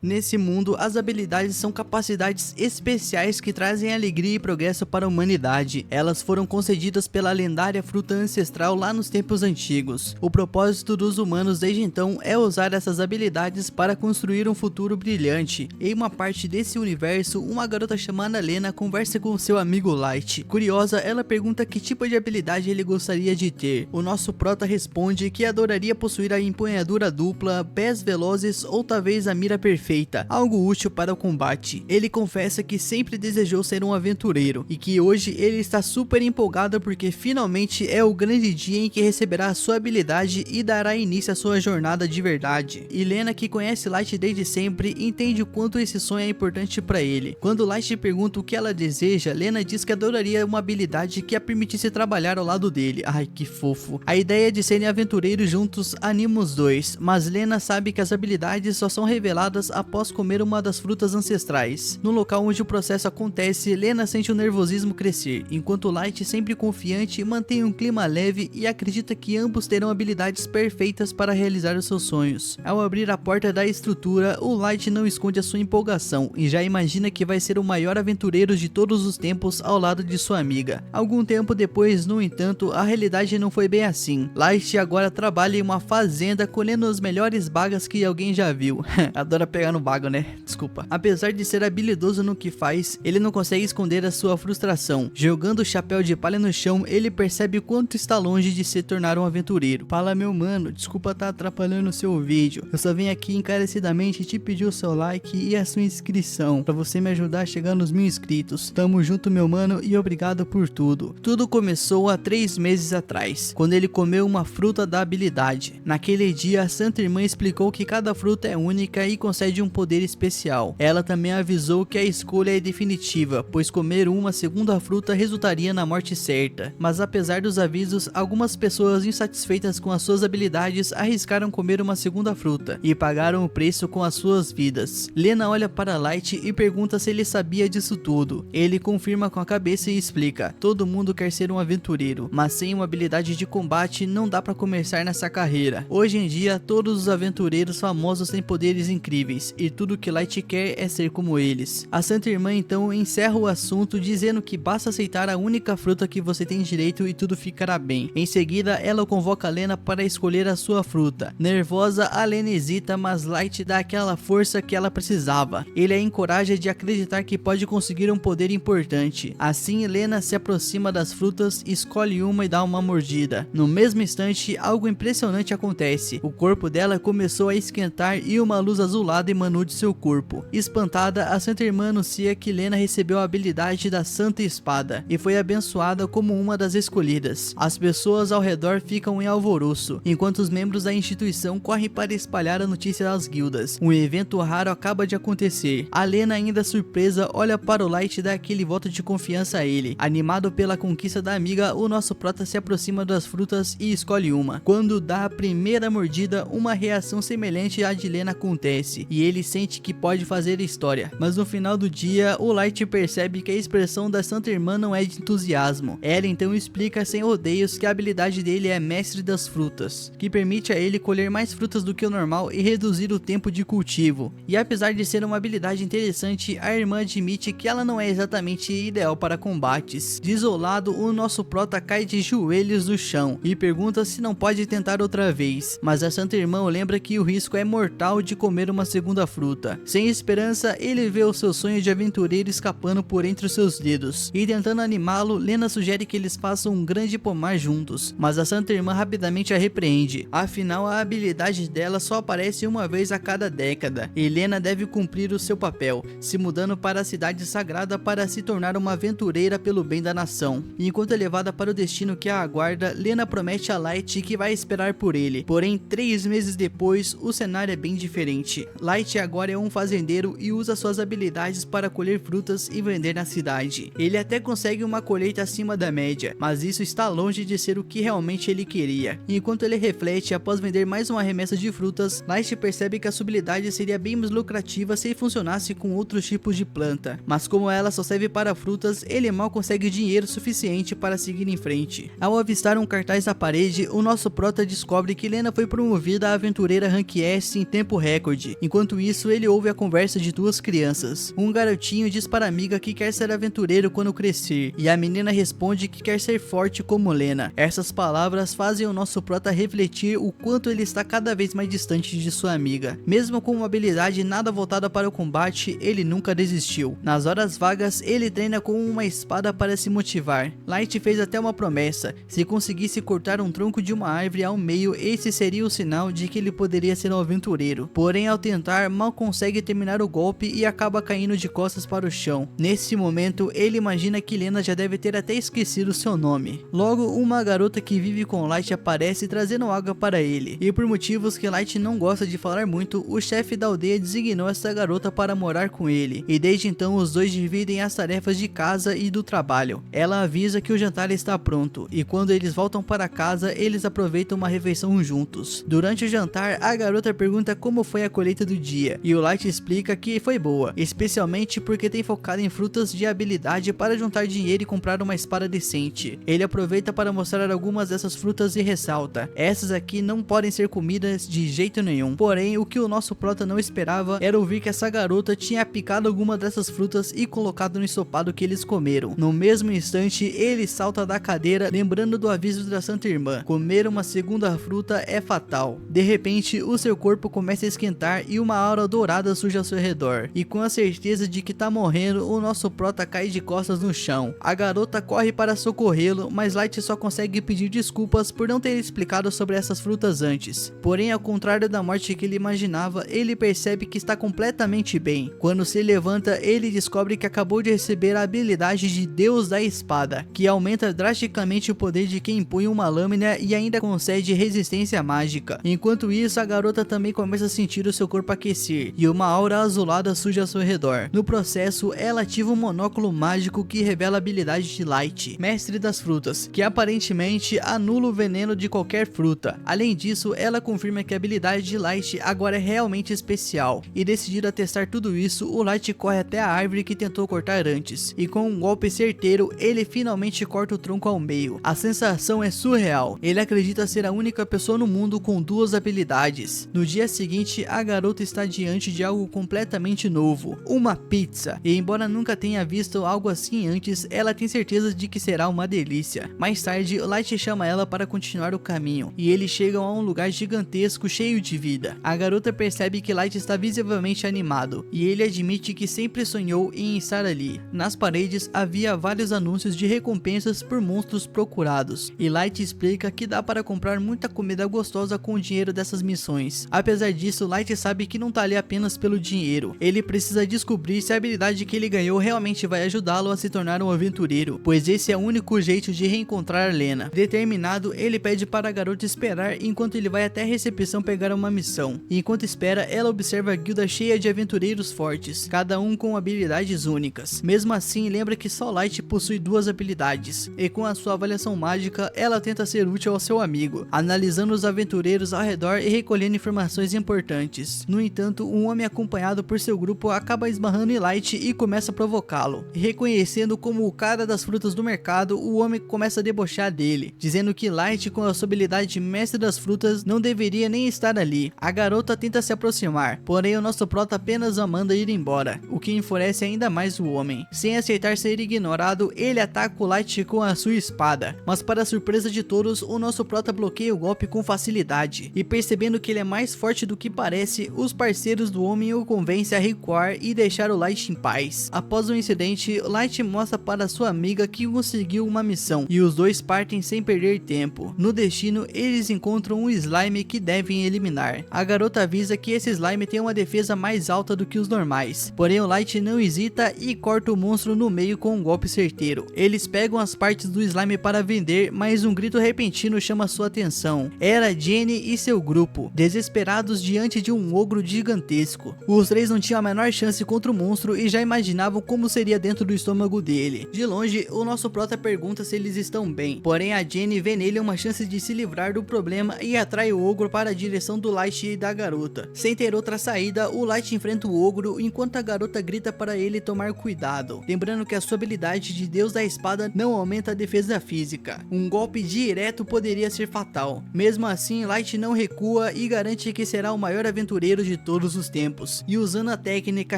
Nesse mundo, as habilidades são capacidades especiais que trazem alegria e progresso para a humanidade. Elas foram concedidas pela lendária fruta ancestral lá nos tempos antigos. O propósito dos humanos desde então é usar essas habilidades para construir um futuro brilhante. Em uma parte desse universo, uma garota chamada Lena conversa com seu amigo Light. Curiosa, ela pergunta que tipo de habilidade ele gostaria de ter. O nosso prota responde que adoraria possuir a empunhadura dupla, pés velozes ou talvez a mira perfeita, algo útil para o combate. Ele confessa que sempre desejou ser um aventureiro e que hoje ele está super empolgado porque finalmente é o grande dia em que receberá a sua habilidade e dará início à sua jornada de verdade. E Lena, que conhece Light desde sempre, entende o quanto esse sonho é importante para ele. Quando Light pergunta o que ela deseja, Lena diz que adoraria uma habilidade que a permitisse trabalhar ao lado dele. Ai, que fofo. A ideia de serem aventureiros juntos anima os dois, mas Lena sabe que as habilidades só são reveladas após comer uma das frutas ancestrais. No local onde o processo acontece, Lena sente o nervosismo crescer, enquanto Light, sempre confiante, mantém um clima leve e acredita que ambos terão habilidades perfeitas para realizar os seus sonhos. Ao abrir a porta da estrutura, o Light não esconde a sua empolgação e já imagina que vai ser o maior aventureiro de todos os tempos ao lado de sua amiga. Algum tempo depois, no entanto, a realidade não foi bem assim. Light agora trabalha em uma fazenda colhendo as melhores bagas que alguém já viu. Adora pegar no bago, né? Desculpa. Apesar de ser habilidoso no que faz, ele não consegue esconder a sua frustração. Jogando o chapéu de palha no chão, ele percebe o quanto está longe de se tornar um aventureiro. Fala, meu mano, desculpa estar atrapalhando o seu vídeo. Eu só vim aqui encarecidamente te pedir o seu like e a sua inscrição, pra você me ajudar a chegar nos 1000 inscritos. Tamo junto, meu mano, e obrigado por tudo. Tudo começou há 3 meses atrás, quando ele comeu uma fruta da habilidade. Naquele dia, a Santa Irmã explicou que cada fruta é única e concede um poder especial. Ela também avisou que a escolha é definitiva, pois comer uma segunda fruta resultaria na morte certa. Mas apesar dos avisos, algumas pessoas insatisfeitas com as suas habilidades arriscaram comer uma segunda fruta e pagaram o preço com as suas vidas. Lena olha para Light e pergunta se ele sabia disso tudo. Ele confirma com a cabeça e explica: todo mundo quer ser um aventureiro, mas sem uma habilidade de combate não dá para começar nessa carreira. Hoje em dia, todos os aventureiros famosos têm poderes incríveis e tudo que Light quer é ser como eles. A Santa Irmã então encerra o assunto dizendo que basta aceitar a única fruta que você tem direito e tudo ficará bem. Em seguida, ela convoca Lena para escolher a sua fruta. Nervosa, a Lena hesita, mas Light dá aquela força que ela precisava. Ele a encoraja de acreditar que pode conseguir um poder importante. Assim, Lena se aproxima das frutas, escolhe uma e dá uma mordida. No mesmo instante, algo impressionante acontece. O corpo dela começou a esquentar e uma luz azulada emanou de seu corpo. Espantada, a Santa Irmã anuncia que Lena recebeu a habilidade da Santa Espada e foi abençoada como uma das escolhidas. As pessoas ao redor ficam em alvoroço, enquanto os membros da instituição correm para espalhar a notícia das guildas. Um evento raro acaba de acontecer. A Lena, ainda surpresa, olha para o Light e dá aquele voto de confiança a ele. Animado pela conquista da amiga, o nosso prota se aproxima das frutas e escolhe uma. Quando dá a primeira mordida, uma reação semelhante à de Lena acontece, e ele sente que pode fazer história. Mas no final do dia, o Light percebe que a expressão da Santa Irmã não é de entusiasmo. Ela então explica sem rodeios que a habilidade dele é Mestre das Frutas, que permite a ele colher mais frutas do que o normal e reduzir o tempo de cultivo. E apesar de ser uma habilidade interessante, a irmã admite que ela não é exatamente ideal para combates. Desolado, o nosso prota cai de joelhos no chão e pergunta se não pode tentar outra vez, mas a Santa Irmã lembra que o risco é mortal de comer uma segunda fruta. Sem esperança, ele vê o seu sonho de aventureiro escapando por entre os seus dedos, e tentando animá-lo, Lena sugere que eles façam um grande pomar juntos, mas a Santa Irmã rapidamente a repreende. Afinal, a habilidade dela só aparece uma vez a cada década, e Lena deve cumprir o seu papel, se mudando para a cidade sagrada para se tornar uma aventureira pelo bem da nação. E enquanto é levada para o destino que a aguarda, Lena promete a Light que vai esperar por ele. Porém, 3 meses depois, o cenário é bem diferente. Light agora é um fazendeiro e usa suas habilidades para colher frutas e vender na cidade. Ele até consegue uma colheita acima da média, mas isso está longe de ser o que realmente ele queria. Enquanto ele reflete após vender mais uma remessa de frutas, Light percebe que a sua habilidade seria bem mais lucrativa se funcionasse com outros tipos de planta, mas como ela só serve para frutas, ele mal consegue dinheiro suficiente para seguir em frente. Ao avistar um cartaz na parede, o nosso prota descobre que Lena foi promovida a aventureira Rank S em tempo recorde. Enquanto Enquanto isso, ele ouve a conversa de duas crianças. Um garotinho diz para a amiga que quer ser aventureiro quando crescer, e a menina responde que quer ser forte como Lena. Essas palavras fazem o nosso prota refletir o quanto ele está cada vez mais distante de sua amiga. Mesmo com uma habilidade nada voltada para o combate, ele nunca desistiu. Nas horas vagas, ele treina com uma espada para se motivar. Light fez até uma promessa: se conseguisse cortar um tronco de uma árvore ao meio, esse seria o sinal de que ele poderia ser um aventureiro. Porém, ao tentar, mal consegue terminar o golpe e acaba caindo de costas para o chão. Nesse momento, ele imagina que Lena já deve ter até esquecido seu nome. Logo, uma garota que vive com Light aparece trazendo água para ele, e por motivos que Light não gosta de falar muito, o chefe da aldeia designou essa garota para morar com ele, e desde então os dois dividem as tarefas de casa e do trabalho. Ela avisa que o jantar está pronto, e quando eles voltam para casa, eles aproveitam uma refeição juntos. Durante o jantar, a garota pergunta como foi a colheita do dia, e o Light explica que foi boa, especialmente porque tem focado em frutas de habilidade para juntar dinheiro e comprar uma espada decente. Ele aproveita para mostrar algumas dessas frutas e ressalta: essas aqui não podem ser comidas de jeito nenhum. Porém, o que o nosso prota não esperava era ouvir que essa garota tinha picado alguma dessas frutas e colocado no ensopado que eles comeram. No mesmo instante, ele salta da cadeira, lembrando do aviso da Santa Irmã: comer uma segunda fruta é fatal. De repente, o seu corpo começa a esquentar e uma aura dourada surge ao seu redor, e com a certeza de que tá morrendo, o nosso prota cai de costas no chão. A garota corre para socorrê-lo, mas Light só consegue pedir desculpas por não ter explicado sobre essas frutas antes. Porém, ao contrário da morte que ele imaginava, ele percebe que está completamente bem. Quando se levanta, ele descobre que acabou de receber a habilidade de Deus da Espada, que aumenta drasticamente o poder de quem empunha uma lâmina e ainda concede resistência mágica. Enquanto isso, a garota também começa a sentir o seu corpo aquecer, e uma aura azulada surge ao seu redor. No processo, ela ativa um monóculo mágico que revela a habilidade de Light, Mestre das Frutas, que aparentemente anula o veneno de qualquer fruta. Além disso, ela confirma que a habilidade de Light agora é realmente especial, e decidido a testar tudo isso, o Light corre até a árvore que tentou cortar antes, e com um golpe certeiro, ele finalmente corta o tronco ao meio. A sensação é surreal, ele acredita ser a única pessoa no mundo com duas habilidades. No dia seguinte, a garota está diante de algo completamente novo, uma pizza, e embora nunca tenha visto algo assim antes, ela tem certeza de que será uma delícia. Mais tarde, Light chama ela para continuar o caminho, e eles chegam a um lugar gigantesco cheio de vida. A garota percebe que Light está visivelmente animado, e ele admite que sempre sonhou em estar ali. Nas paredes havia vários anúncios de recompensas por monstros procurados, e Light explica que dá para comprar muita comida gostosa com o dinheiro dessas missões. Apesar disso, Light sabe que não tá ali apenas pelo dinheiro. Ele precisa descobrir se a habilidade que ele ganhou realmente vai ajudá-lo a se tornar um aventureiro, pois esse é o único jeito de reencontrar Lena. Determinado, ele pede para a garota esperar enquanto ele vai até a recepção pegar uma missão. E enquanto espera, ela observa a guilda cheia de aventureiros fortes, cada um com habilidades únicas. Mesmo assim, lembra que só Light possui duas habilidades, e com a sua avaliação mágica, ela tenta ser útil ao seu amigo, analisando os aventureiros ao redor e recolhendo informações importantes. No entanto, um homem acompanhado por seu grupo acaba esbarrando em Light e começa a provocá-lo. Reconhecendo como o cara das frutas do mercado, o homem começa a debochar dele, dizendo que Light, com a sua habilidade de mestre das frutas, não deveria nem estar ali. A garota tenta se aproximar, porém o nosso prota apenas a manda ir embora, o que enfurece ainda mais o homem. Sem aceitar ser ignorado, ele ataca o Light com a sua espada, mas para surpresa de todos, o nosso prota bloqueia o golpe com facilidade, e percebendo que ele é mais forte do que parece, os parceiros do homem o convencem a recuar e deixar o Light em paz. Após o incidente, Light mostra para sua amiga que conseguiu uma missão, e os dois partem sem perder tempo. No destino, eles encontram um slime que devem eliminar. A garota avisa que esse slime tem uma defesa mais alta do que os normais, porém o Light não hesita e corta o monstro no meio com um golpe certeiro. Eles pegam as partes do slime para vender, mas um grito repentino chama sua atenção. Era Jenny e seu grupo, desesperados diante de um ogro gigantesco. Os três não tinham a menor chance contra o monstro e já imaginavam como seria dentro do estômago dele. De longe, o nosso prota pergunta se eles estão bem, porém a Jenny vê nele uma chance de se livrar do problema e atrai o ogro para a direção do Light e da garota. Sem ter outra saída, o Light enfrenta o ogro enquanto a garota grita para ele tomar cuidado, lembrando que a sua habilidade de Deus da Espada não aumenta a defesa física. Um golpe direto poderia ser fatal. Mesmo assim, Light não recua e garante que será o maior aventureiro de todos os tempos. E usando a técnica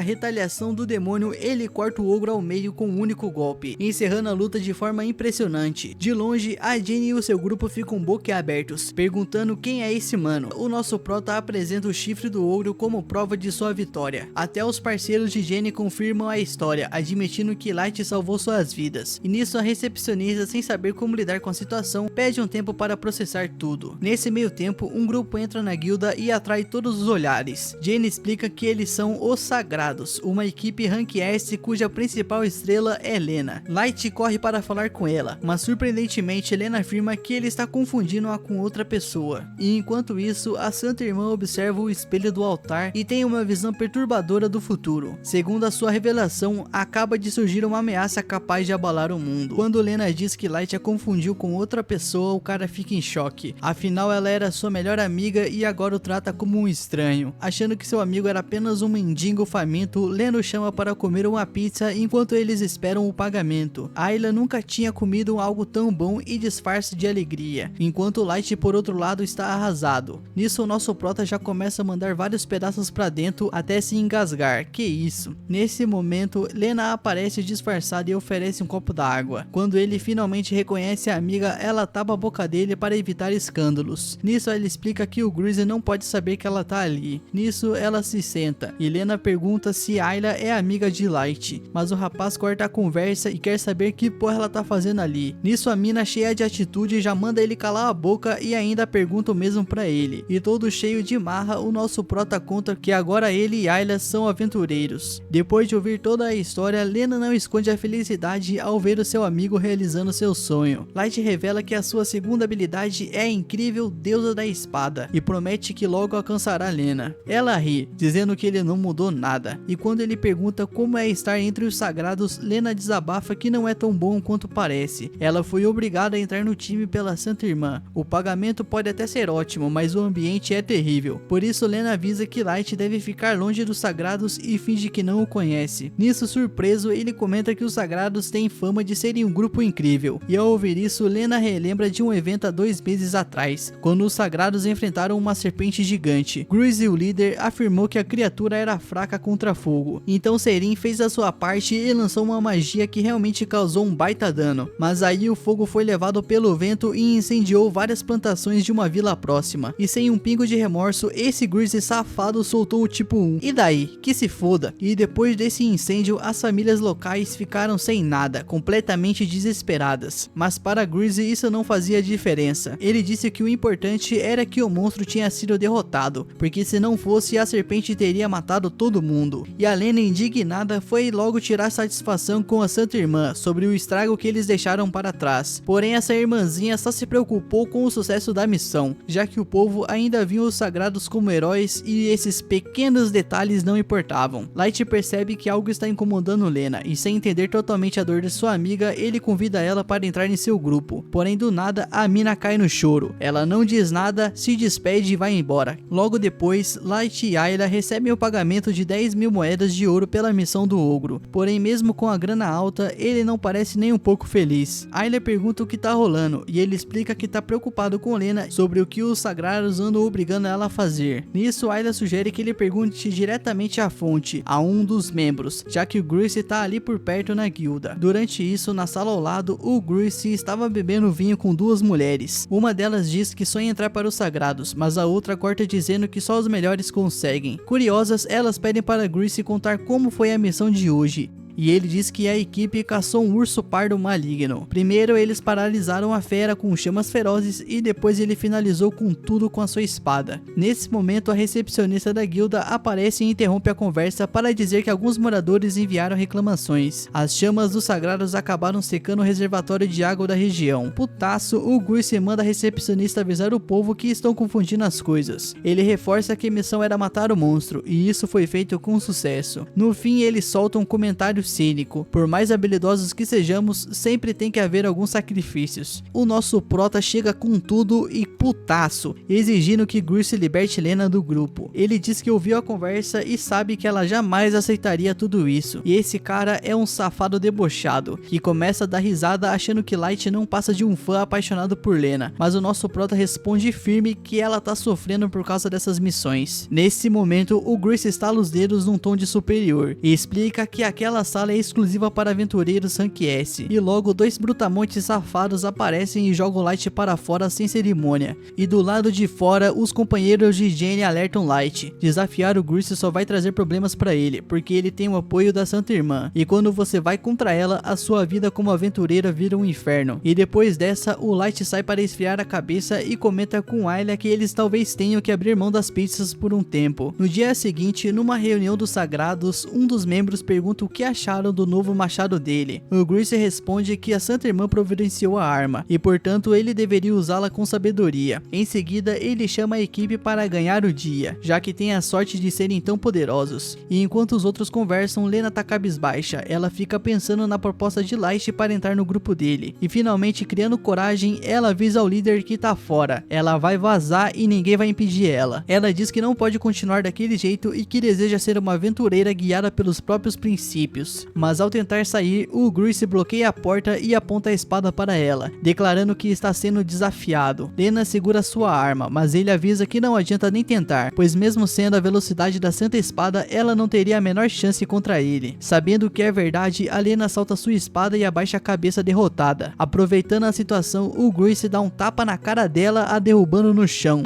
Retaliação do Demônio, ele corta o ogro ao meio com um único golpe, encerrando a luta de forma impressionante. De longe, a Jenny e o seu grupo ficam boquiabertos, perguntando quem é esse mano. O nosso prota apresenta o chifre do ogro como prova de sua vitória. Até os parceiros de Jenny confirmam a história, admitindo que Light salvou suas vidas. E nisso a recepcionista, sem saber como lidar com a situação, pede um tempo para processar tudo. Nesse meio tempo, um grupo entra na guilda e atrai todos os olhares. Jenny explica que eles são os Sagrados, uma equipe Rank S cuja principal estrela é Lena. Light corre para falar com ela, mas surpreendentemente Lena afirma que ele está confundindo-a com outra pessoa. E enquanto isso, a Santa Irmã observa o espelho do altar e tem uma visão perturbadora do futuro. Segundo a sua revelação, acaba de surgir uma ameaça capaz de abalar o mundo. Quando Lena diz que Light a confundiu com outra pessoa, o cara fica em choque. Afinal, ela era sua melhor amiga e agora o trata como um estranho. Achando que seu amigo era apenas um mendigo faminto, Lena o chama para comer uma pizza enquanto eles esperam o pagamento. Ayla nunca tinha comido algo tão bom e disfarça de alegria, enquanto Light por outro lado está arrasado. Nisso o nosso prota já começa a mandar vários pedaços pra dentro até se engasgar. Que isso? Nesse momento, Lena aparece disfarçada e oferece um copo d'água. Quando ele finalmente reconhece a amiga, ela tapa a boca dele para evitar escândalos. Nisso ela explica que o Greasy não pode saber que ela tá ali. Nisso ela se senta e Lena pergunta se Ayla é amiga de Light, mas o rapaz corta a conversa e quer saber que porra ela tá fazendo ali. Nisso a mina, cheia de atitude, já manda ele calar a boca e ainda pergunta o mesmo pra ele. E todo cheio de marra, o nosso prota conta que agora ele e Ayla são aventureiros. Depois de ouvir toda a história, Lena não esconde a felicidade ao ver o seu amigo realizando seu sonho. Light revela que a sua segunda habilidade é a incrível Deusa da Espada e promete que logo alcançará Lena. Ela ri, dizendo que ele não mudou nada. E quando ele pergunta como é estar entre os sagrados, Lena desabafa que não é tão bom quanto parece. Ela foi obrigada a entrar no time pela Santa Irmã. O pagamento pode até ser ótimo, mas o ambiente é terrível. Por isso Lena avisa que Light deve ficar longe dos sagrados e finge que não o conhece. Nisso, surpreso, ele comenta que os sagrados têm fama de serem um grupo incrível. E ao ouvir isso, Lena relembra de um evento há 2 meses atrás, quando os sagrados enfrentaram uma serpente gigante. Greasy, o líder, afirmou que a criatura era fraca contra fogo. Então Serin fez a sua parte e lançou uma magia que realmente causou um baita dano. Mas aí o fogo foi levado pelo vento e incendiou várias plantações de uma vila próxima. E sem um pingo de remorso, esse Greasy safado soltou o tipo 1. E daí? Que se foda. E depois desse incêndio, as famílias locais ficaram sem nada, completamente desesperadas. Mas para Greasy isso não fazia diferença. Ele disse que o importante era que o monstro tinha sido derrotado, porque se não fosse, a serpente teria matado todo mundo. E a Lena, indignada, foi logo tirar satisfação com a Santa Irmã sobre o estrago que eles deixaram para trás. Porém, essa irmãzinha só se preocupou com o sucesso da missão, já que o povo ainda viu os sagrados como heróis e esses pequenos detalhes não importavam. Light percebe que algo está incomodando Lena e, sem entender totalmente a dor de sua amiga, ele convida ela para entrar em seu grupo. Porém, do nada, a mina cai no choro. Ela não diz nada, se despede e vai embora. Logo depois, Light e Ayla recebem o pagamento de 10.000 moedas de ouro pela missão do ogro. Porém, mesmo com a grana alta, ele não parece nem um pouco feliz. Ayla pergunta o que tá rolando e ele explica que tá preocupado com Lena sobre o que os sagrados andam obrigando ela a fazer. Nisso, Ayla sugere que ele pergunte diretamente à fonte, a um dos membros, já que o Greasy tá ali por perto na guilda. Durante isso, na sala ao lado, o Greasy estava bebendo vinho com 2 mulheres. Uma delas diz que sonha entrar para os sagrados, mas a outra corta dizendo que só os melhores conseguem. Curiosas, elas pedem para Greasy contar como foi a missão de hoje. E ele diz que a equipe caçou um urso pardo maligno. Primeiro eles paralisaram a fera com chamas ferozes e depois ele finalizou com tudo com a sua espada. Nesse momento a recepcionista da guilda aparece e interrompe a conversa para dizer que alguns moradores enviaram reclamações. As chamas dos sagrados acabaram secando o reservatório de água da região. Putaço, o Greasy manda a recepcionista avisar o povo que estão confundindo as coisas. Ele reforça que a missão era matar o monstro e isso foi feito com sucesso. No fim eles soltam comentários adversário cínico. Por mais habilidosos que sejamos, sempre tem que haver alguns sacrifícios. O nosso prota chega com tudo e putaço, exigindo que Grace liberte Lena do grupo. Ele diz que ouviu a conversa e sabe que ela jamais aceitaria tudo isso. E esse cara é um safado debochado, que começa a dar risada achando que Light não passa de um fã apaixonado por Lena. Mas o nosso prota responde firme que ela tá sofrendo por causa dessas missões. Nesse momento, o Grace estala os dedos num tom de superior e explica que aquela sala é exclusiva para aventureiros Rank S. E logo 2 brutamontes safados aparecem e jogam Light para fora sem cerimônia. E do lado de fora, os companheiros de Jenny alertam Light. Desafiar o Grace só vai trazer problemas para ele, porque ele tem o apoio da Santa Irmã. E quando você vai contra ela, a sua vida como aventureira vira um inferno. E depois dessa, o Light sai para esfriar a cabeça e comenta com Ayla que eles talvez tenham que abrir mão das pizzas por um tempo. No dia seguinte, numa reunião dos sagrados, um dos membros pergunta o que acharam do novo machado dele. O Grace responde que a Santa Irmã providenciou a arma e portanto ele deveria usá-la com sabedoria. Em seguida, ele chama a equipe para ganhar o dia, já que tem a sorte de serem tão poderosos. E enquanto os outros conversam, Lena tá cabisbaixa. Ela fica pensando na proposta de Light para entrar no grupo dele. E finalmente, criando coragem, ela avisa ao líder que tá fora. Ela vai vazar e ninguém vai impedir ela. Ela diz que não pode continuar daquele jeito e que deseja ser uma aventureira guiada pelos próprios princípios. Mas ao tentar sair, o Grace bloqueia a porta e aponta a espada para ela, declarando que está sendo desafiado. Lena segura sua arma, mas ele avisa que não adianta nem tentar, pois mesmo sendo a velocidade da Santa Espada, ela não teria a menor chance contra ele. Sabendo que é verdade, a Lena solta sua espada e abaixa a cabeça derrotada. Aproveitando a situação, o Grace dá um tapa na cara dela, a derrubando no chão.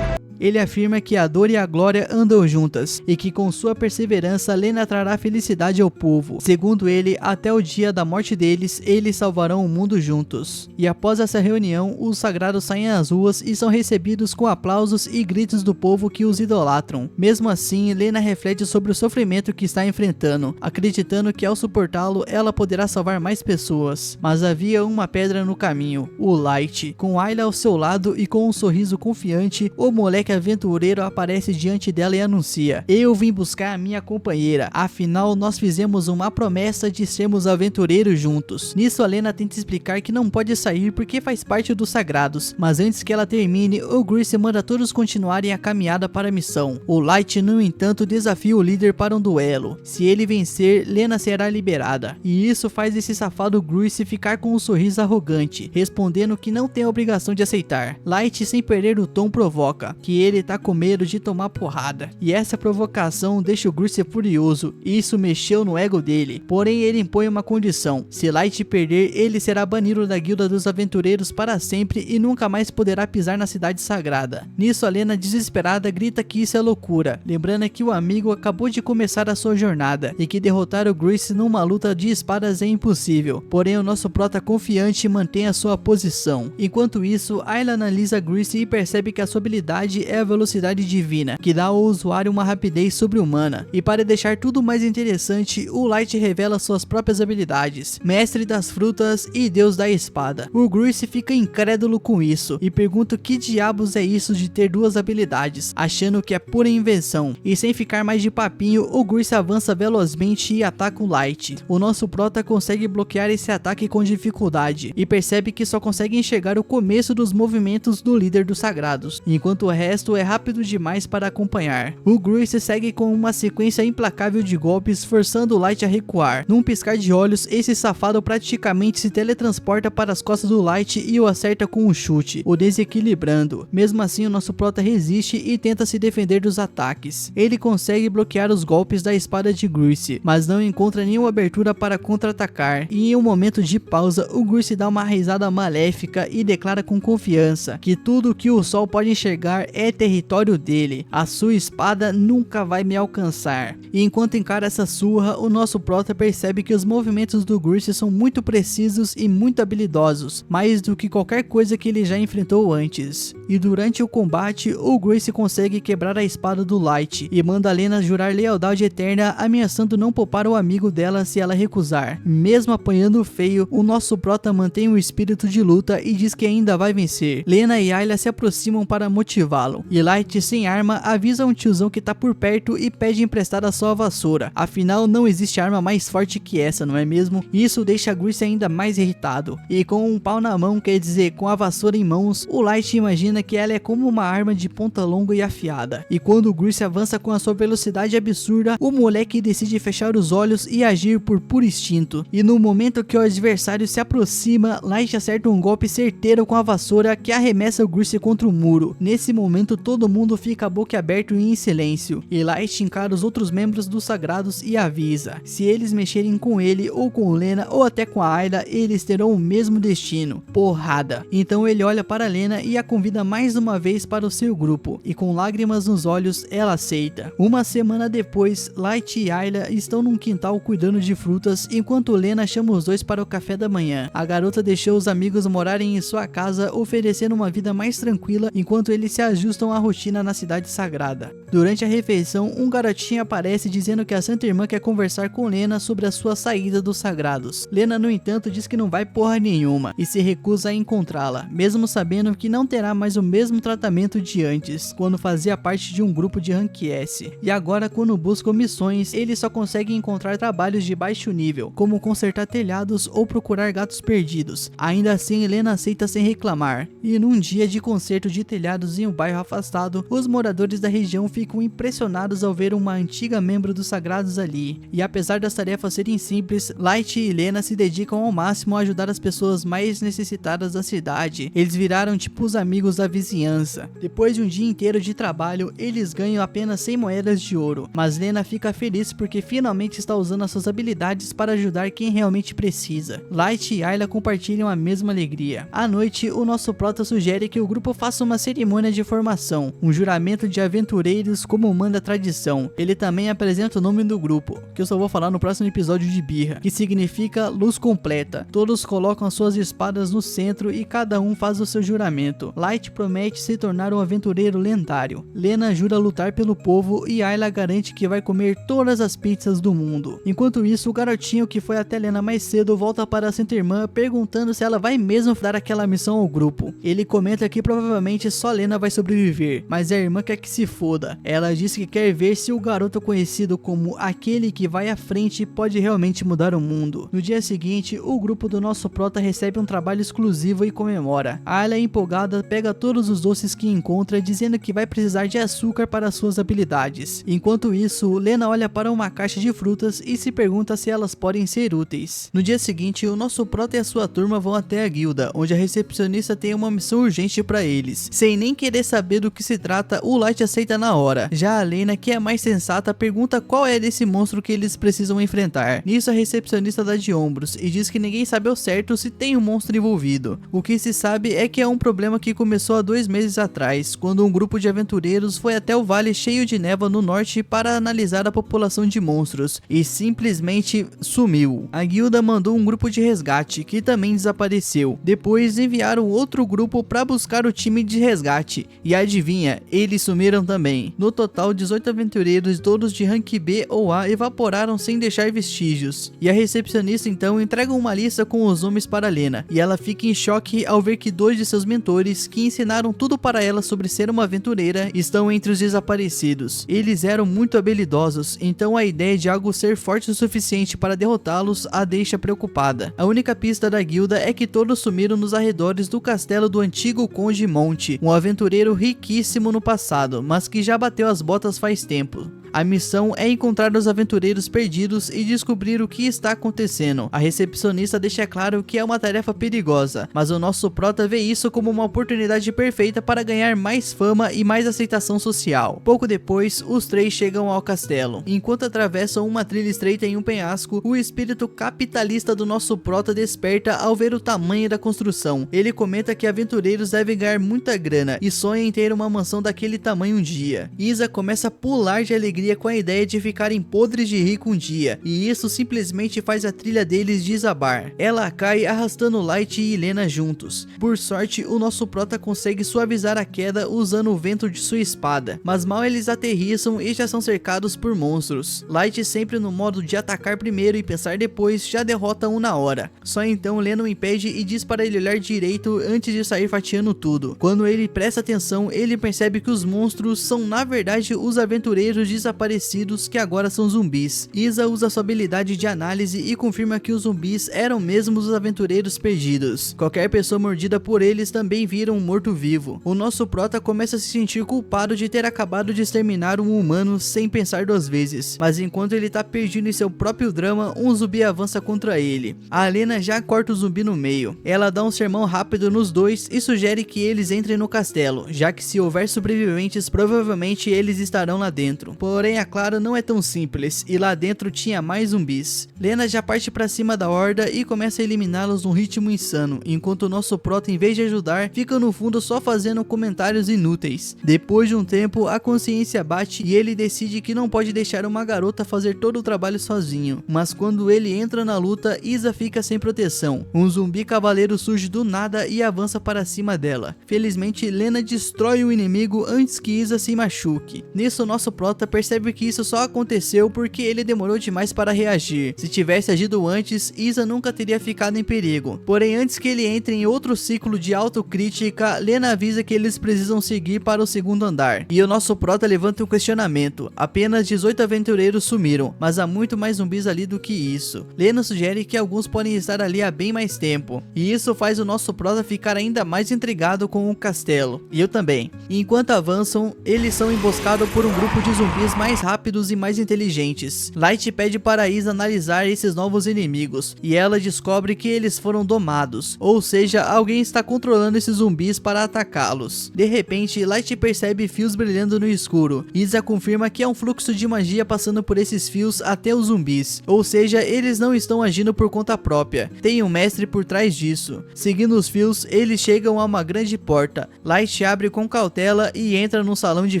Ele afirma que a dor e a glória andam juntas e que com sua perseverança Lena trará felicidade ao povo. Segundo ele, até o dia da morte deles, eles salvarão o mundo juntos. E após essa reunião, os sagrados saem às ruas e são recebidos com aplausos e gritos do povo que os idolatram. Mesmo assim, Lena reflete sobre o sofrimento que está enfrentando, acreditando que ao suportá-lo, ela poderá salvar mais pessoas. Mas havia uma pedra no caminho, o Light. Com Ayla ao seu lado e com um sorriso confiante, o moleque aventureiro aparece diante dela e anuncia: eu vim buscar a minha companheira, afinal nós fizemos uma promessa de sermos aventureiros juntos. Nisso a Lena tenta explicar que não pode sair porque faz parte dos sagrados, mas antes que ela termine, o Grace manda todos continuarem a caminhada para a missão. O Light, no entanto, desafia o líder para um duelo. Se ele vencer, Lena será liberada, e isso faz esse safado Grace ficar com um sorriso arrogante, respondendo que não tem a obrigação de aceitar. Light, sem perder o tom, provoca que ele tá com medo de tomar porrada, e essa provocação deixa o Grace furioso. Isso mexeu no ego dele, porém ele impõe uma condição: se Light perder, ele será banido da guilda dos aventureiros para sempre e nunca mais poderá pisar na cidade sagrada. Nisso a Lena, desesperada, grita que isso é loucura, lembrando que o amigo acabou de começar a sua jornada e que derrotar o Grace numa luta de espadas é impossível. Porém o nosso prota confiante mantém a sua posição. Enquanto isso, Ayla analisa Grace e percebe que a sua habilidade é a velocidade divina, que dá ao usuário uma rapidez sobre-humana. E para deixar tudo mais interessante, o Light revela suas próprias habilidades: mestre das frutas e deus da espada. O Grace fica incrédulo com isso e pergunta o que diabos é isso de ter duas habilidades, achando que é pura invenção. E sem ficar mais de papinho, o Grace avança velozmente e ataca o Light. O nosso prota consegue bloquear esse ataque com dificuldade e percebe que só consegue enxergar o começo dos movimentos do líder dos sagrados, enquanto o resto é rápido demais para acompanhar. O Grace segue com uma sequência implacável de golpes, forçando o Light a recuar. Num piscar de olhos, esse safado praticamente se teletransporta para as costas do Light e o acerta com um chute, o desequilibrando. Mesmo assim, o nosso prota resiste e tenta se defender dos ataques. Ele consegue bloquear os golpes da espada de Grace, mas não encontra nenhuma abertura para contra-atacar. E em um momento de pausa, o Grace dá uma risada maléfica e declara com confiança que tudo que o sol pode enxergar é território dele. A sua espada nunca vai me alcançar. E enquanto encara essa surra, o nosso prota percebe que os movimentos do Grace são muito precisos e muito habilidosos, mais do que qualquer coisa que ele já enfrentou antes. E durante o combate, o Grace consegue quebrar a espada do Light e manda a Lena jurar lealdade eterna, ameaçando não poupar o amigo dela se ela recusar. Mesmo apanhando feio, o nosso prota mantém o espírito de luta e diz que ainda vai vencer. Lena e Ayla se aproximam para motivá-lo, e Light, sem arma, avisa um tiozão que tá por perto e pede emprestada sua vassoura. Afinal, não existe arma mais forte que essa, não é mesmo? Isso deixa Grace ainda mais irritado. E com um pau na mão, quer dizer, com a vassoura em mãos, o Light imagina que ela é como uma arma de ponta longa e afiada. E quando Grace avança com a sua velocidade absurda, o moleque decide fechar os olhos e agir por puro instinto. E no momento que o adversário se aproxima, Light acerta um golpe certeiro com a vassoura que arremessa o Grace contra o muro. Nesse momento, todo mundo fica boquiaberto e em silêncio. E Light encara os outros membros dos Sagrados e avisa: se eles mexerem com ele, ou com Lena, ou até com a Ayla, eles terão o mesmo destino: porrada. Então ele olha para Lena e a convida mais uma vez para o seu grupo, e com lágrimas nos olhos, ela aceita. Uma semana depois, Light e Ayla estão num quintal cuidando de frutas, enquanto Lena chama os dois para o café da manhã. A garota deixou os amigos morarem em sua casa, oferecendo uma vida mais tranquila, enquanto eles se ajustam à rotina na cidade sagrada. Durante a refeição, um garotinho aparece dizendo que a Santa Irmã quer conversar com Lena sobre a sua saída dos Sagrados. Lena, no entanto, diz que não vai porra nenhuma e se recusa a encontrá-la, mesmo sabendo que não terá mais o mesmo tratamento de antes, quando fazia parte de um grupo de Rank S. E agora, quando buscam missões, ele só consegue encontrar trabalhos de baixo nível, como consertar telhados ou procurar gatos perdidos. Ainda assim, Lena aceita sem reclamar. E num dia de conserto de telhados em um bairro afastado, os moradores da região ficam impressionados ao ver uma antiga membro dos Sagrados ali. E apesar das tarefas serem simples, Light e Lena se dedicam ao máximo a ajudar as pessoas mais necessitadas da cidade. Eles viraram tipo os amigos da vizinhança. Depois de um dia inteiro de trabalho, eles ganham apenas 100 moedas de ouro, mas Lena fica feliz porque finalmente está usando as suas habilidades para ajudar quem realmente precisa. Light e Ayla compartilham a mesma alegria. À noite, o nosso prota sugere que o grupo faça uma cerimônia de formação, um juramento de aventureiros como manda a tradição. Ele também apresenta o nome do grupo, que eu só vou falar no próximo episódio de Birra, que significa luz completa. Todos colocam as suas espadas no centro e cada um faz o seu juramento. Light promete se tornar um aventureiro lendário. Lena jura lutar pelo povo e Ayla garante que vai comer todas as pizzas do mundo. Enquanto isso, o garotinho que foi até Lena mais cedo volta para a Santa Irmã perguntando se ela vai mesmo dar aquela missão ao grupo. Ele comenta que provavelmente só Lena vai sobreviver, mas a irmã quer que se foda. Ela diz que quer ver se o garoto conhecido como aquele que vai à frente pode realmente mudar o mundo. No dia seguinte, o grupo do nosso prota recebe um trabalho exclusivo e comemora. Ayla, empolgada, pega todos os doces que encontra, dizendo que vai precisar de açúcar para suas habilidades. Enquanto isso, Lena olha para uma caixa de frutas e se pergunta se elas podem ser úteis. No dia seguinte, o nosso prota e a sua turma vão até a guilda, onde a recepcionista tem uma missão urgente para eles. Sem nem querer saber do que se trata, o Light aceita na hora. Já a Lena, que é mais sensata, pergunta qual é desse monstro que eles precisam enfrentar. Nisso, a recepcionista dá de ombros e diz que ninguém sabe ao certo se tem um monstro envolvido. O que se sabe é que é um problema que começou há 2 meses atrás, quando um grupo de aventureiros foi até o vale cheio de névoa no norte para analisar a população de monstros e simplesmente sumiu. A guilda mandou um grupo de resgate, que também desapareceu. Depois enviaram outro grupo para buscar o time de resgate, e adivinha, eles sumiram também. No total, 18 aventureiros, todos de rank B ou A, evaporaram sem deixar vestígios. E a recepcionista então entrega uma lista com os nomes para Lena, e ela fica em choque ao ver que 2 de seus mentores, que ensinaram tudo para ela sobre ser uma aventureira, estão entre os desaparecidos. Eles eram muito habilidosos, então a ideia de algo ser forte o suficiente para derrotá-los a deixa preocupada. A única pista da guilda é que todos sumiram nos arredores do castelo do antigo Conde Monte, um aventureiro riquíssimo no passado, mas que já bateu as botas faz tempo. A missão é encontrar os aventureiros perdidos e descobrir o que está acontecendo. A recepcionista deixa claro que é uma tarefa perigosa, mas o nosso prota vê isso como uma oportunidade perfeita para ganhar mais fama e mais aceitação social. Pouco depois, os 3 chegam ao castelo. Enquanto atravessam uma trilha estreita em um penhasco, o espírito capitalista do nosso prota desperta ao ver o tamanho da construção. Ele comenta que aventureiros devem ganhar muita grana e sonha em ter uma mansão daquele tamanho um dia. Isa começa a pular de alegria alegria com a ideia de ficarem podres de rico um dia, e isso simplesmente faz a trilha deles desabar. Ela cai arrastando Light e Lena juntos. Por sorte, o nosso prota consegue suavizar a queda usando o vento de sua espada, mas mal eles aterrissam e já são cercados por monstros. Light, sempre no modo de atacar primeiro e pensar depois, já derrota um na hora. Só então Lena o impede e diz para ele olhar direito antes de sair fatiando tudo. Quando ele presta atenção, ele percebe que os monstros são na verdade os aventureiros desaparecidos que agora são zumbis. Isa usa sua habilidade de análise e confirma que os zumbis eram mesmo os aventureiros perdidos. Qualquer pessoa mordida por eles também vira um morto-vivo. O nosso prota começa a se sentir culpado de ter acabado de exterminar um humano sem pensar duas vezes, mas enquanto ele tá perdido em seu próprio drama, um zumbi avança contra ele. A Lena já corta o zumbi no meio. Ela dá um sermão rápido nos dois e sugere que eles entrem no castelo, já que se houver sobreviventes, provavelmente eles estarão lá dentro. Porém, é claro, não é tão simples, e lá dentro tinha mais zumbis. Lena já parte pra cima da horda e começa a eliminá-los num ritmo insano, enquanto o nosso prota, em vez de ajudar, fica no fundo só fazendo comentários inúteis. Depois de um tempo, a consciência bate e ele decide que não pode deixar uma garota fazer todo o trabalho sozinho. Mas quando ele entra na luta, Isa fica sem proteção. Um zumbi cavaleiro surge do nada e avança para cima dela. Felizmente, Lena destrói o inimigo antes que Isa se machuque. Nisso, nosso prota percebe que isso só aconteceu porque ele demorou demais para reagir. Se tivesse agido antes, Isa nunca teria ficado em perigo. Porém, antes que ele entre em outro ciclo de autocrítica, Lena avisa que eles precisam seguir para o segundo andar. E o nosso prota levanta um questionamento. Apenas 18 aventureiros sumiram, mas há muito mais zumbis ali do que isso. Lena sugere que alguns podem estar ali há bem mais tempo, e isso faz o nosso prota ficar ainda mais intrigado com o castelo. E eu também. E enquanto avançam, eles são emboscados por um grupo de zumbis mais rápidos e mais inteligentes. Light pede para Isa analisar esses novos inimigos, e ela descobre que eles foram domados, ou seja, alguém está controlando esses zumbis para atacá-los. De repente, Light percebe fios brilhando no escuro. Isa confirma que é um fluxo de magia passando por esses fios até os zumbis, ou seja, eles não estão agindo por conta própria, tem um mestre por trás disso. Seguindo os fios, eles chegam a uma grande porta. Light abre com cautela e entra num salão de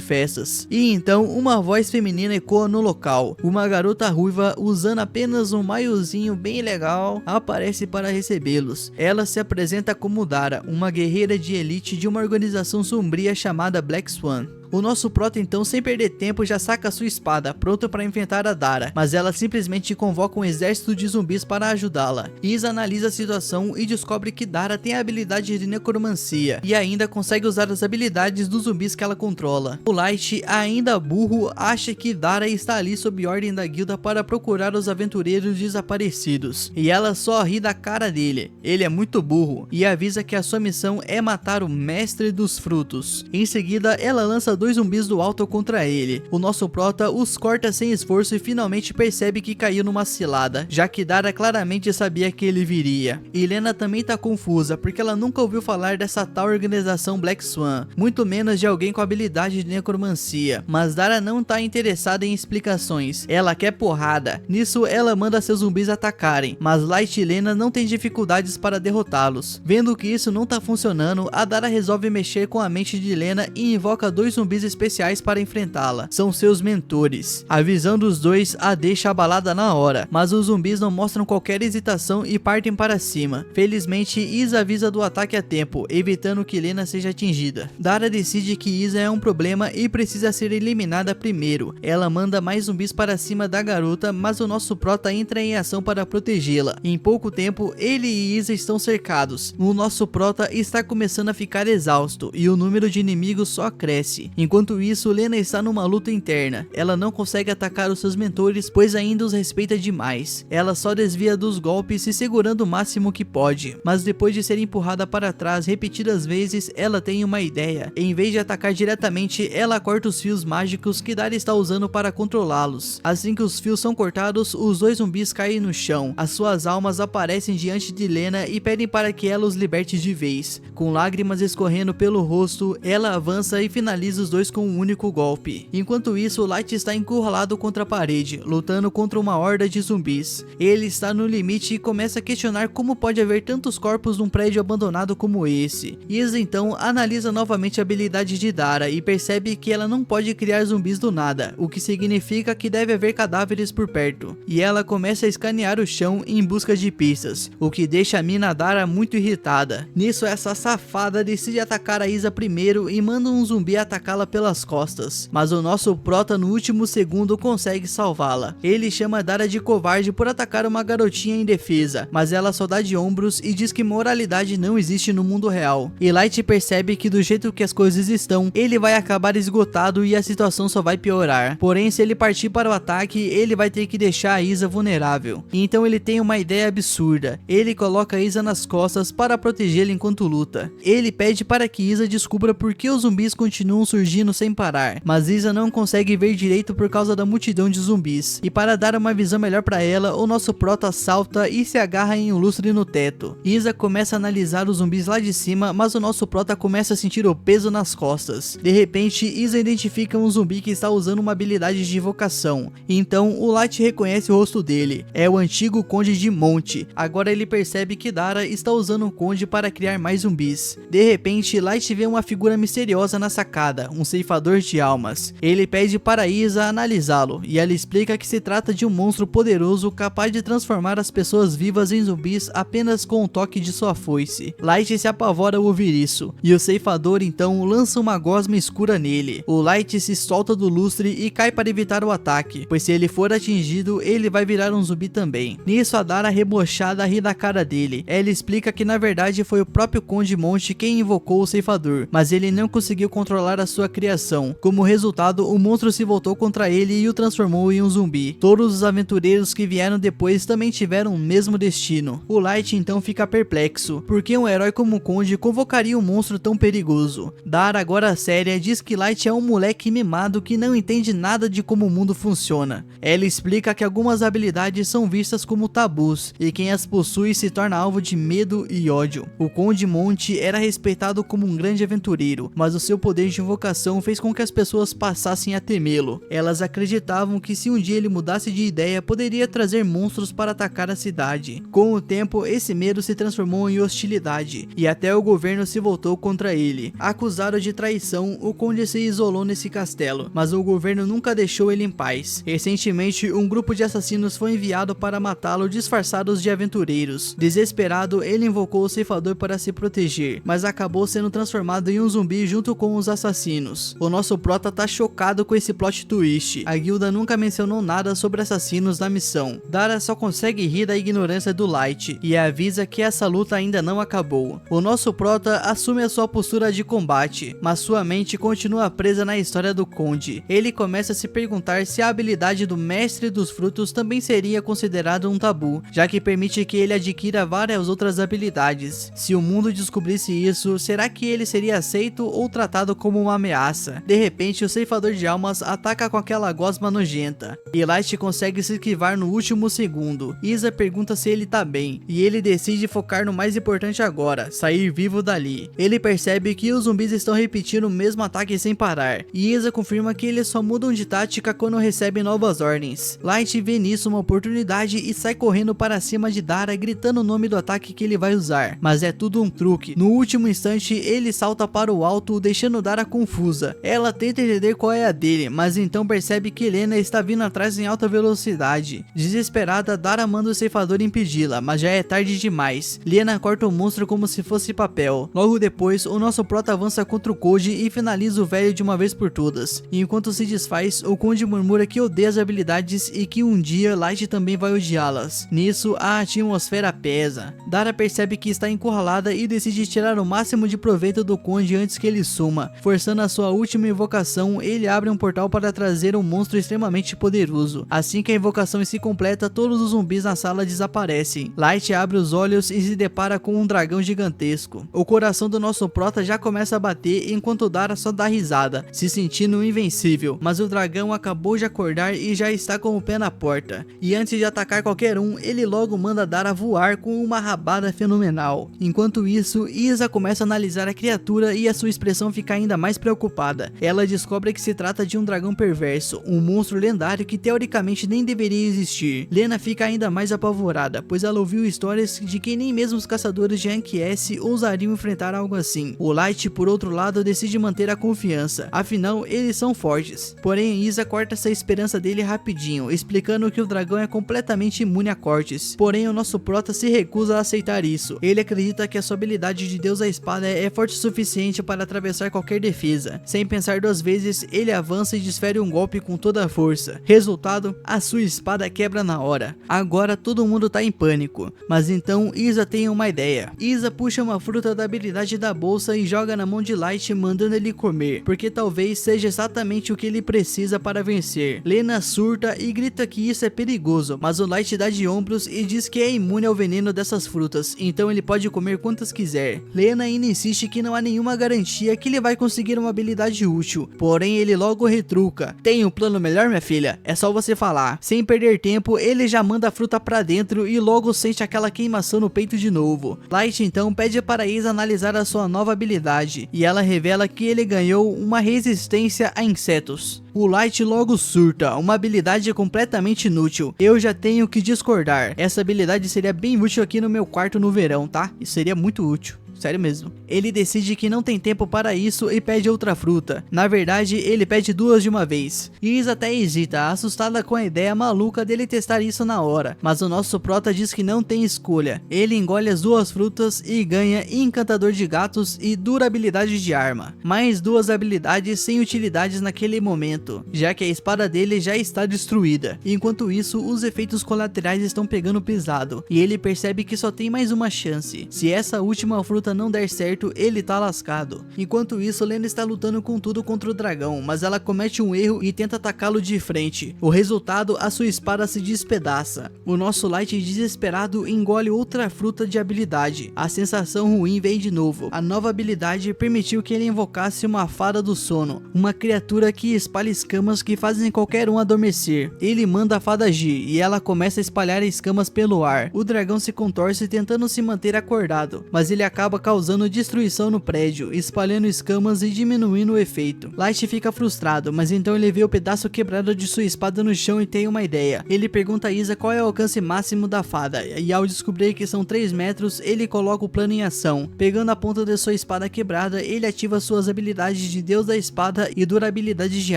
festas, e então uma voz feminina ecoa no local. Uma garota ruiva, usando apenas um maiozinho bem legal, aparece para recebê-los. Ela se apresenta como Dara, uma guerreira de elite de uma organização sombria chamada Black Swan. O nosso prota então, sem perder tempo, já saca sua espada, pronto para enfrentar a Dara, mas ela simplesmente convoca um exército de zumbis para ajudá-la. Isa analisa a situação e descobre que Dara tem a habilidade de necromancia, e ainda consegue usar as habilidades dos zumbis que ela controla. O Light, ainda burro, acha que Dara está ali sob ordem da guilda para procurar os aventureiros desaparecidos, e ela só ri da cara dele. Ele é muito burro, e avisa que a sua missão é matar o mestre dos frutos. Em seguida, ela lança dois zumbis do alto contra ele. O nosso prota os corta sem esforço e finalmente percebe que caiu numa cilada, já que Dara claramente sabia que ele viria. E Lena também tá confusa, porque ela nunca ouviu falar dessa tal organização Black Swan, muito menos de alguém com habilidade de necromancia. Mas Dara não tá interessada em explicações, ela quer porrada. Nisso, ela manda seus zumbis atacarem, mas Light e Lena não têm dificuldades para derrotá-los. Vendo que isso não tá funcionando, a Dara resolve mexer com a mente de Lena e invoca dois zumbis especiais para enfrentá-la. São seus mentores. A visão dos dois a deixa abalada na hora, mas os zumbis não mostram qualquer hesitação e partem para cima. Felizmente, Isa avisa do ataque a tempo, evitando que Lena seja atingida. Dara decide que Isa é um problema e precisa ser eliminada primeiro. Ela manda mais zumbis para cima da garota, mas o nosso prota entra em ação para protegê-la. Em pouco tempo, ele e Isa estão cercados. O nosso prota está começando a ficar exausto e o número de inimigos só cresce. Enquanto isso, Lena está numa luta interna. Ela não consegue atacar os seus mentores, pois ainda os respeita demais. Ela só desvia dos golpes, se segurando o máximo que pode. Mas depois de ser empurrada para trás repetidas vezes, ela tem uma ideia. Em vez de atacar diretamente, ela corta os fios mágicos que Dara está usando para controlá-los. Assim que os fios são cortados, os dois zumbis caem no chão. As suas almas aparecem diante de Lena e pedem para que ela os liberte de vez. Com lágrimas escorrendo pelo rosto, ela avança e finaliza os dois com um único golpe. Enquanto isso, Light está encurralado contra a parede, lutando contra uma horda de zumbis. Ele está no limite e começa a questionar como pode haver tantos corpos num prédio abandonado como esse. Isa então analisa novamente a habilidade de Dara e percebe que ela não pode criar zumbis do nada, o que significa que deve haver cadáveres por perto. E ela começa a escanear o chão em busca de pistas, o que deixa a mina Dara muito irritada. Nisso, essa safada decide atacar a Isa primeiro e manda um zumbi atacá-la pelas costas, mas o nosso prota no último segundo consegue salvá-la. Ele chama Dara de covarde por atacar uma garotinha indefesa, mas ela só dá de ombros e diz que moralidade não existe no mundo real. E Light percebe que do jeito que as coisas estão, ele vai acabar esgotado e a situação só vai piorar. Porém, se ele partir para o ataque, ele vai ter que deixar a Isa vulnerável. Então ele tem uma ideia absurda. Ele coloca a Isa nas costas para protegê-la enquanto luta. Ele pede para que Isa descubra por que os zumbis continuam surgindo sem parar, mas Isa não consegue ver direito por causa da multidão de zumbis. E para dar uma visão melhor para ela, o nosso prota salta e se agarra em um lustre no teto. Isa começa a analisar os zumbis lá de cima, mas o nosso prota começa a sentir o peso nas costas. De repente, Isa identifica um zumbi que está usando uma habilidade de invocação. Então, o Light reconhece o rosto dele. É o antigo Conde de Monte. Agora ele percebe que Dara está usando o Conde para criar mais zumbis. De repente, Light vê uma figura misteriosa na sacada, um ceifador de almas. Ele pede para Isa analisá-lo, e ela explica que se trata de um monstro poderoso capaz de transformar as pessoas vivas em zumbis apenas com um toque de sua foice. Light se apavora ao ouvir isso, e o ceifador então lança uma gosma escura nele. O Light se solta do lustre e cai para evitar o ataque, pois se ele for atingido, ele vai virar um zumbi também. Nisso, a Dara rebochada ri da cara dele. Ela explica que na verdade foi o próprio Conde Monte quem invocou o ceifador, mas ele não conseguiu controlar a sua criação. Como resultado, o monstro se voltou contra ele e o transformou em um zumbi. Todos os aventureiros que vieram depois também tiveram o mesmo destino. O Light então fica perplexo, porque um herói como o Conde convocaria um monstro tão perigoso. Dara, agora séria, diz que Light é um moleque mimado que não entende nada de como o mundo funciona. Ela explica que algumas habilidades são vistas como tabus, e quem as possui se torna alvo de medo e ódio. O Conde Monte era respeitado como um grande aventureiro, mas o seu poder de invocação fez com que as pessoas passassem a temê-lo. Elas acreditavam que se um dia ele mudasse de ideia, poderia trazer monstros para atacar a cidade. Com o tempo, esse medo se transformou em hostilidade, e até o governo se voltou contra ele. Acusado de traição, o Conde se isolou nesse castelo, mas o governo nunca deixou ele em paz. Recentemente, um grupo de assassinos foi enviado para matá-lo disfarçados de aventureiros. Desesperado, ele invocou o ceifador para se proteger, mas acabou sendo transformado em um zumbi junto com os assassinos. O nosso prota tá chocado com esse plot twist. A guilda nunca mencionou nada sobre assassinos na missão. Dara só consegue rir da ignorância do Light e avisa que essa luta ainda não acabou. O nosso prota assume a sua postura de combate, mas sua mente continua presa na história do Conde. Ele começa a se perguntar se a habilidade do Mestre dos Frutos também seria considerado um tabu, já que permite que ele adquira várias outras habilidades. Se o mundo descobrisse isso, será que ele seria aceito ou tratado como uma ameaça? De repente, o ceifador de almas ataca com aquela gosma nojenta, e Light consegue se esquivar no último segundo. Isa pergunta se ele tá bem, e ele decide focar no mais importante agora, sair vivo dali. Ele percebe que os zumbis estão repetindo o mesmo ataque sem parar, e Isa confirma que eles só mudam de tática quando recebem novas ordens. Light vê nisso uma oportunidade e sai correndo para cima de Dara, gritando o nome do ataque que ele vai usar, mas é tudo um truque. No último instante, ele salta para o alto, deixando Dara confusa. Ela tenta entender qual é a dele, mas então percebe que Helena está vindo atrás em alta velocidade. Desesperada, Dara manda o ceifador impedi-la, mas já é tarde demais. Lena corta o monstro como se fosse papel. Logo depois, o nosso prota avança contra o Conde e finaliza o velho de uma vez por todas. E enquanto se desfaz, o Conde murmura que odeia as habilidades e que um dia Light também vai odiá-las. Nisso, a atmosfera pesa. Dara percebe que está encurralada e decide tirar o máximo de proveito do Conde antes que ele suma. Forçando a sua última invocação, ele abre um portal para trazer um monstro extremamente poderoso. Assim que a invocação se completa, todos os zumbis na sala desaparecem. Light abre os olhos e se depara com um dragão gigantesco. O coração do nosso prota já começa a bater enquanto Dara só dá risada, se sentindo invencível, mas o dragão acabou de acordar e já está com o pé na porta. E antes de atacar qualquer um, ele logo manda Dara voar com uma rabada fenomenal. Enquanto isso, Isa começa a analisar a criatura e a sua expressão fica ainda mais preocupada. preocupada. Ela descobre que se trata de um dragão perverso, um monstro lendário que teoricamente nem deveria existir. Lena fica ainda mais apavorada, pois ela ouviu histórias de que nem mesmo os caçadores de Rank S ousariam enfrentar algo assim. O Light, por outro lado, decide manter a confiança, afinal eles são fortes. Porém, Isa corta essa esperança dele rapidinho, explicando que o dragão é completamente imune a cortes. Porém, o nosso prota se recusa a aceitar isso. Ele acredita que a sua habilidade de Deus da Espada é forte o suficiente para atravessar qualquer defesa. Sem pensar duas vezes, ele avança e desfere um golpe com toda a força. Resultado, a sua espada quebra na hora. Agora todo mundo tá em pânico, mas então Isa tem uma ideia. Isa puxa uma fruta da habilidade da bolsa e joga na mão de Light, mandando ele comer, porque talvez seja exatamente o que ele precisa para vencer. Lena surta e grita que isso é perigoso, mas o Light dá de ombros e diz que é imune ao veneno dessas frutas, então ele pode comer quantas quiser. Lena ainda insiste que não há nenhuma garantia que ele vai conseguir uma habilidade útil, porém ele logo retruca: tem um plano melhor, minha filha? É só você falar. Sem perder tempo, ele já manda a fruta pra dentro e logo sente aquela queimação no peito de novo. Light então pede para Isa analisar a sua nova habilidade, e ela revela que ele ganhou uma resistência a insetos. O Light logo surta, uma habilidade completamente inútil. Eu já tenho que discordar. Essa habilidade seria bem útil aqui no meu quarto no verão, tá? Isso seria muito útil. Sério mesmo. Ele decide que não tem tempo para isso e pede outra fruta. Na verdade, ele pede duas de uma vez. Isa até hesita, assustada com a ideia maluca dele testar isso na hora. Mas o nosso prota diz que não tem escolha. Ele engole as duas frutas e ganha Encantador de Gatos e Durabilidade de Arma. Mais duas habilidades sem utilidades naquele momento, já que a espada dele já está destruída. Enquanto isso, os efeitos colaterais estão pegando pesado. E ele percebe que só tem mais uma chance. Se essa última fruta não der certo, ele tá lascado. Enquanto isso, Lena está lutando com tudo contra o dragão, mas ela comete um erro e tenta atacá-lo de frente. O resultado, a sua espada se despedaça. O nosso Light, desesperado, engole outra fruta de habilidade. A sensação ruim veio de novo. A nova habilidade permitiu que ele invocasse uma fada do sono, uma criatura que espalha escamas que fazem qualquer um adormecer. Ele manda a fada agir e ela começa a espalhar escamas pelo ar. O dragão se contorce tentando se manter acordado, mas ele acaba causando destruição no prédio, espalhando escamas e diminuindo o efeito. Light fica frustrado, mas então ele vê o pedaço quebrado de sua espada no chão e tem uma ideia. Ele pergunta a Isa qual é o alcance máximo da fada, e ao descobrir que são 3 metros, ele coloca o plano em ação. Pegando a ponta de sua espada quebrada, ele ativa suas habilidades de Deus da Espada e Durabilidade de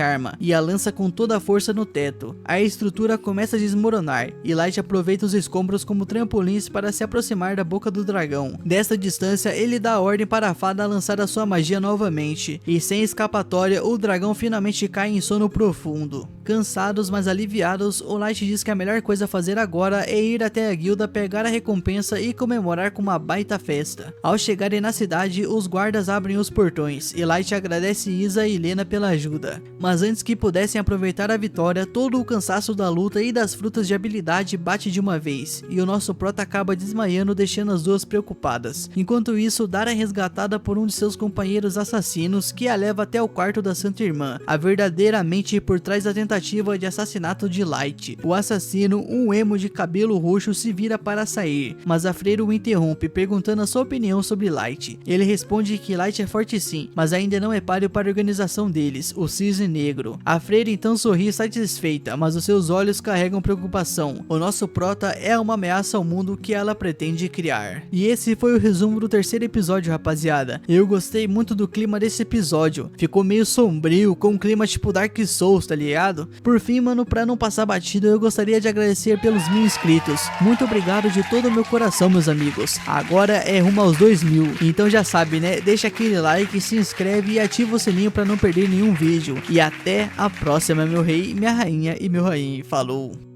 Arma, e a lança com toda a força no teto. A estrutura começa a desmoronar, e Light aproveita os escombros como trampolins para se aproximar da boca do dragão. Desta distância, ele dá a ordem para a fada lançar a sua magia novamente, e sem escapatória, o dragão finalmente cai em sono profundo. Cansados, mas aliviados, o Light diz que a melhor coisa a fazer agora é ir até a guilda, pegar a recompensa e comemorar com uma baita festa. Ao chegarem na cidade, os guardas abrem os portões, e Light agradece Isa e Lena pela ajuda. Mas antes que pudessem aproveitar a vitória, todo o cansaço da luta e das frutas de habilidade bate de uma vez, e o nosso prota acaba desmaiando, deixando as duas preocupadas. Enquanto isso, Dara é resgatada por um de seus companheiros assassinos, que a leva até o quarto da Santa Irmã, a verdadeira mente por trás da tentativa de assassinato de Light. O assassino, um emo de cabelo roxo, se vira para sair, mas a freira o interrompe, perguntando a sua opinião sobre Light. Ele responde que Light é forte sim, mas ainda não é páreo para a organização deles, o Cisne Negro. A freira então sorri satisfeita, mas os seus olhos carregam preocupação. O nosso prota é uma ameaça ao mundo que ela pretende criar. E esse foi o resumo do terceiro episódio, rapaziada. Eu gostei muito do clima desse episódio. Ficou meio sombrio, com um clima tipo Dark Souls, tá ligado? Por fim, mano, pra não passar batido, eu gostaria de agradecer pelos 1000 inscritos. Muito obrigado de todo o meu coração, meus amigos. Agora é rumo aos 2000. Então já sabe, né? Deixa aquele like, se inscreve e ativa o sininho pra não perder nenhum vídeo. E até a próxima, meu rei, minha rainha e meu rainha. Falou!